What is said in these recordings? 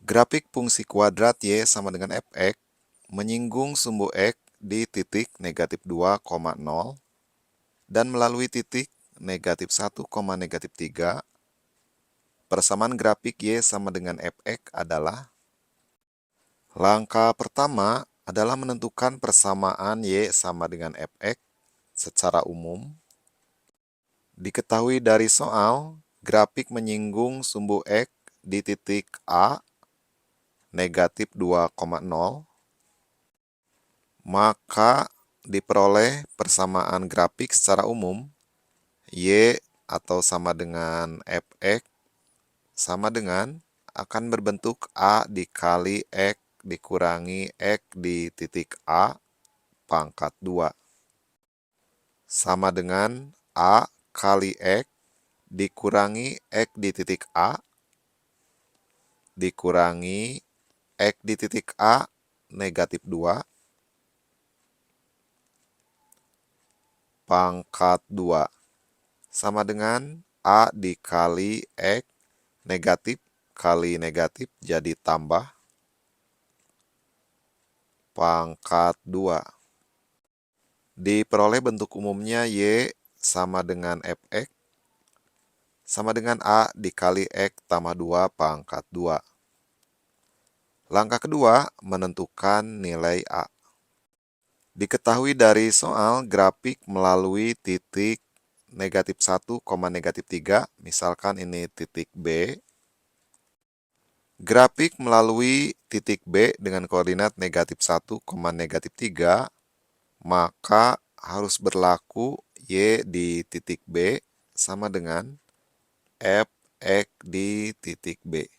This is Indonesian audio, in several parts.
Grafik fungsi kuadrat Y sama dengan fx menyinggung sumbu X di titik negatif 2,0 dan melalui titik negatif 1, negatif 3. Persamaan grafik Y sama dengan fx adalah langkah pertama adalah menentukan persamaan Y sama dengan fx secara umum. Diketahui dari soal, grafik menyinggung sumbu X di titik A negatif 2,0, maka diperoleh persamaan grafik secara umum Y atau sama dengan fx sama dengan akan berbentuk A dikali X dikurangi X di titik A pangkat 2 sama dengan A kali X dikurangi X di titik A dikurangi X di titik A negatif 2 pangkat 2 sama dengan A dikali X negatif kali negatif jadi tambah pangkat 2. Diperoleh bentuk umumnya Y sama dengan fx sama dengan A dikali X tambah 2 pangkat 2. Langkah kedua, menentukan nilai A. Diketahui dari soal grafik melalui titik negatif 1, negatif 3, misalkan ini titik B. Grafik melalui titik B dengan koordinat negatif 1, negatif 3, maka harus berlaku Y di titik B sama dengan fx di titik B.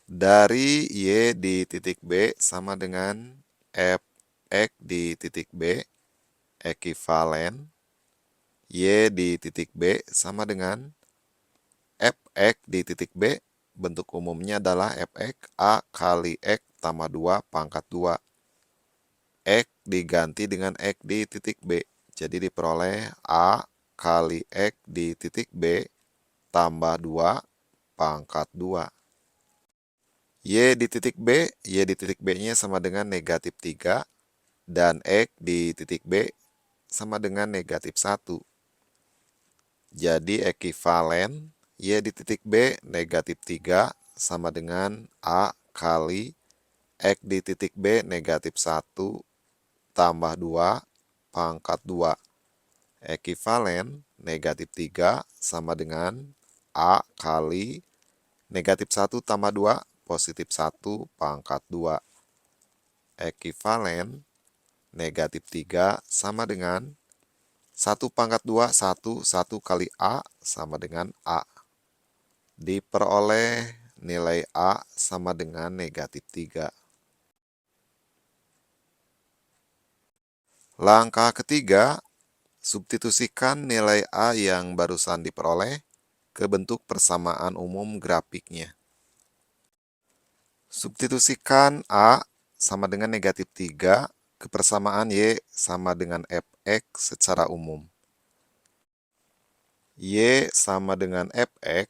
Dari Y di titik B sama dengan fx di titik B, ekuivalen Y di titik B sama dengan fx di titik B, bentuk umumnya adalah fx A kali X tambah 2 pangkat 2. X diganti dengan X di titik B. Jadi diperoleh A kali X di titik B tambah 2 pangkat 2. Y di titik B, Y di titik B-nya sama dengan negatif 3, dan X di titik B sama dengan negatif 1. Jadi ekuivalen Y di titik B negatif 3 sama dengan A kali X di titik B negatif 1 tambah 2 pangkat 2. Ekuivalen negatif 3 sama dengan A kali negatif 1 tambah 2 positif 1 pangkat 2. Ekuivalen negatif 3 sama dengan 1 pangkat 2, 1 kali A sama dengan A. Diperoleh nilai A sama dengan negatif 3. Langkah ketiga, substitusikan nilai A yang barusan diperoleh ke bentuk persamaan umum grafiknya. Substitusikan A sama dengan negatif 3 ke persamaan Y sama dengan fx secara umum. Y sama dengan fx,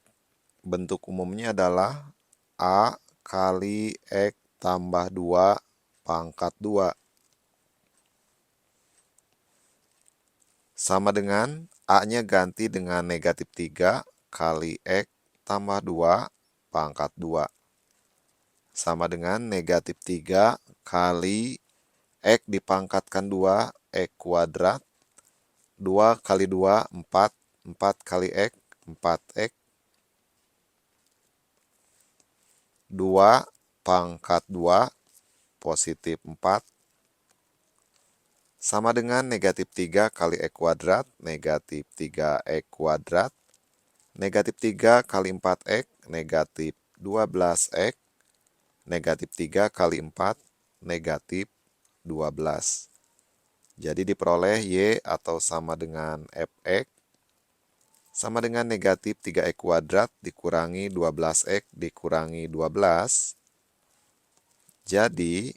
bentuk umumnya adalah A kali X tambah 2 pangkat 2. Sama dengan A-nya ganti dengan negatif 3 kali X tambah 2 pangkat 2. Sama dengan negatif 3 kali X dipangkatkan 2, X kuadrat. 2 kali 2, 4. 4 kali X, 4X. 2 pangkat 2, positif 4. Sama dengan negatif 3 kali X kuadrat, negatif 3X kuadrat. Negatif 3 kali 4X, negatif 12X. Negatif 3 kali 4, negatif 12. Jadi diperoleh Y atau sama dengan fx sama dengan negatif 3x kuadrat dikurangi 12x dikurangi 12. Jadi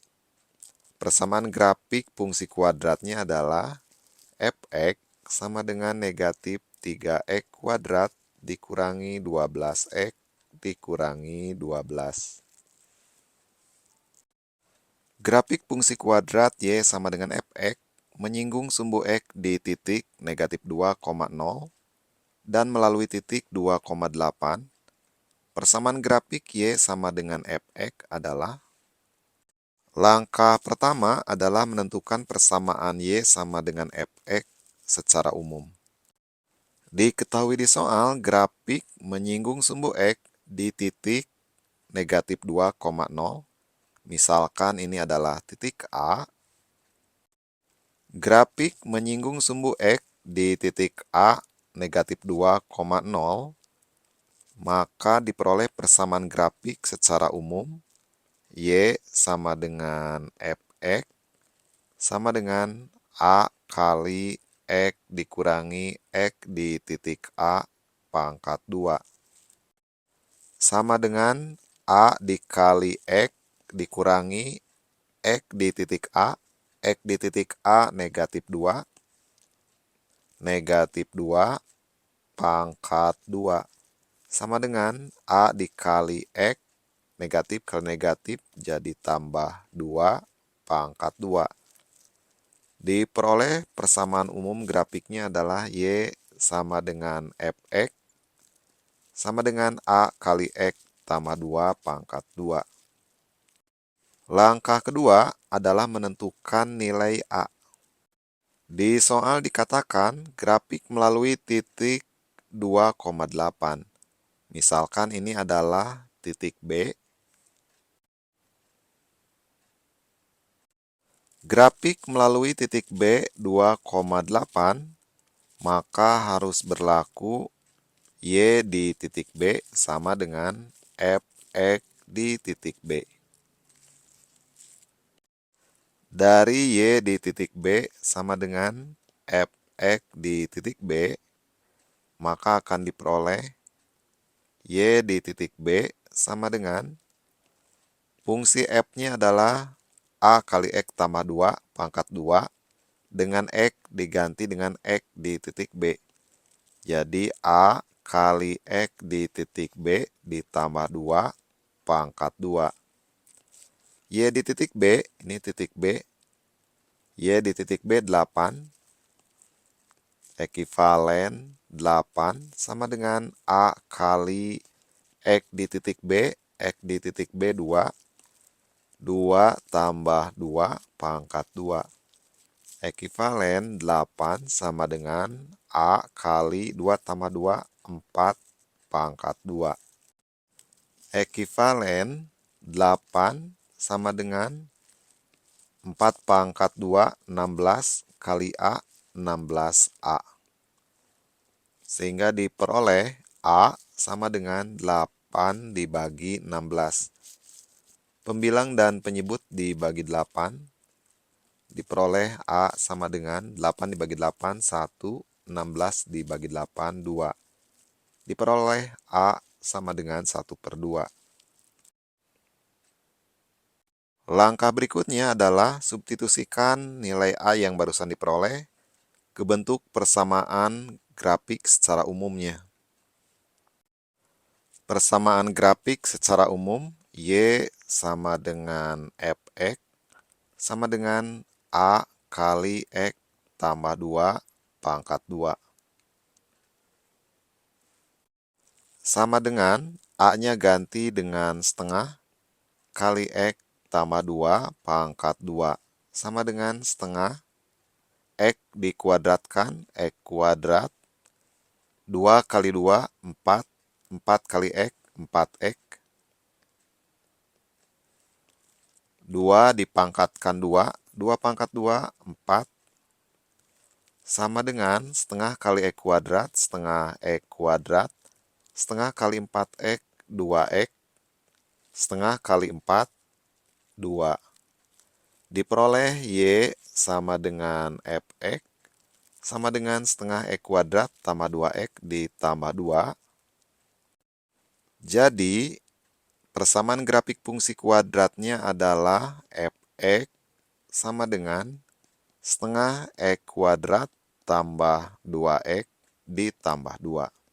persamaan grafik fungsi kuadratnya adalah fx sama dengan negatif 3x kuadrat dikurangi 12x dikurangi 12. Grafik fungsi kuadrat y sama dengan fx menyinggung sumbu x di titik negatif 2,0 dan melalui titik 2,8. Persamaan grafik y sama dengan fx adalah: langkah pertama adalah menentukan persamaan y sama dengan fx secara umum. Diketahui di soal, grafik menyinggung sumbu x di titik negatif 2,0. Misalkan ini adalah titik A. Grafik menyinggung sumbu x di titik A negatif 2,0. Maka diperoleh persamaan grafik secara umum. Y sama dengan fx sama dengan A kali X dikurangi X di titik A pangkat 2. Sama dengan A dikali X dikurangi X di titik A. X di titik A negatif 2. Negatif 2 pangkat 2. Sama dengan A dikali X. Negatif kali negatif jadi tambah 2 pangkat 2. Diperoleh persamaan umum grafiknya adalah Y sama dengan fx sama dengan A kali X tambah 2 pangkat 2. Langkah kedua adalah menentukan nilai A. Di soal dikatakan grafik melalui titik 2,8. Misalkan ini adalah titik B. Grafik melalui titik B 2,8, maka harus berlaku Y di titik B sama dengan fx di titik B. Dari Y di titik B sama dengan fx di titik B, maka akan diperoleh Y di titik B sama dengan fungsi f-nya adalah A kali X tambah 2 pangkat 2 dengan X diganti dengan X di titik B. Jadi A kali X di titik B ditambah 2 pangkat 2. Y di titik B, ini titik B. Y di titik B 8. Ekivalen 8 sama dengan A kali X di titik B. X di titik B 2. 2 tambah 2 pangkat 2. Ekivalen 8 sama dengan A kali 2 tambah 2, 4 pangkat 2. Ekivalen 8 sama dengan 4 pangkat 2, 16 kali A, 16A. Sehingga diperoleh A sama dengan 8 dibagi 16. Pembilang dan penyebut dibagi 8. Diperoleh A sama dengan 8 dibagi 8, 1. 16 dibagi 8, 2. Diperoleh A sama dengan 1/2. Langkah berikutnya adalah substitusikan nilai A yang barusan diperoleh ke bentuk persamaan grafik secara umumnya. Persamaan grafik secara umum, Y sama dengan fx sama dengan A kali X tambah 2 pangkat 2. Sama dengan A-nya ganti dengan setengah kali X tambah 2 pangkat 2. Sama dengan setengah X dikuadratkan, X kuadrat. 2 kali 2, 4. 4 kali X, 4x. 2 dipangkatkan 2. 2 pangkat 2, 4. Sama dengan setengah kali X kuadrat, setengah X kuadrat. Setengah kali 4x, 2x. Setengah kali 4, 2. Diperoleh Y sama dengan fx sama dengan setengah X kuadrat tambah 2x ditambah 2. Jadi, persamaan grafik fungsi kuadratnya adalah fx sama dengan setengah X kuadrat tambah 2x ditambah 2.